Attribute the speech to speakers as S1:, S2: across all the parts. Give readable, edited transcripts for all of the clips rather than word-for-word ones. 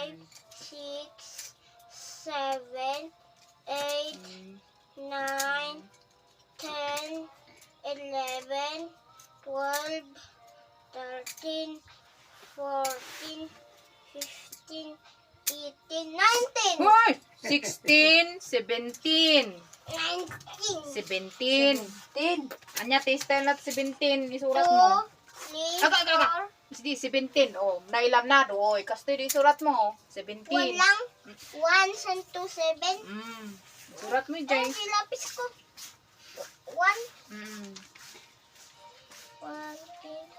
S1: 5, 6, 7, 8, 9, 10, 11, 12, 13, 14, 15, 18, 19.
S2: Hoy! 16, 17.
S1: 19.
S2: 17. Anya, taste na 17. Isurat mo.
S1: 2, 3,
S2: Aga, aga, aga.
S1: 4.
S2: Hindi, 17. Oh, nailam na. Oy, kasto di isurat mo. 17.
S1: 1 lang. 1 and 2, 7.
S2: Surat mo,
S1: Ay,
S2: Jay.
S1: nilapis ko. 1,
S2: Mm.
S1: 1, 2.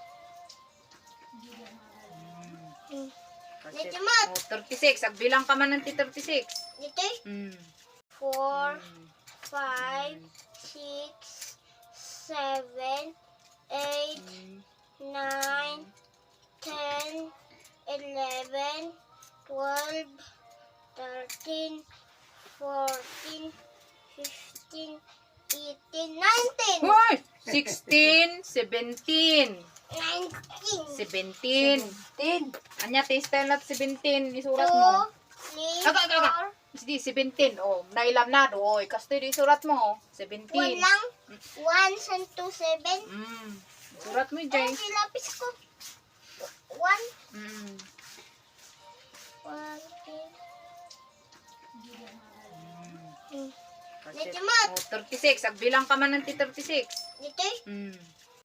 S2: Kasi,
S1: Medyo mat.
S2: 36. Agbilang ka man ng 36.
S1: Dito,
S2: Mm.
S1: 4, 5, 6, 7, 8, 9, 10, 11, 12, 13, 14, 15, 18, 19.
S2: Hoy! 16, 17.
S1: 19.
S2: 17. Anya, taste na 17. Isurat mo.
S1: 2, 3,
S2: Aga, aga, aga.
S1: 4.
S2: Hindi, 17. Oh, nailam na. Oy, kasto di isurat mo. 17.
S1: 1 lang. 1 and 2, 7.
S2: Surat mo,
S1: Ay,
S2: Jay.
S1: nilapis ko. 1,
S2: Mm.
S1: 1, 2.
S2: Kasi,
S1: Medyo mat.
S2: 36. Agbilang ka man ng 36.
S1: Dito,
S2: Mm.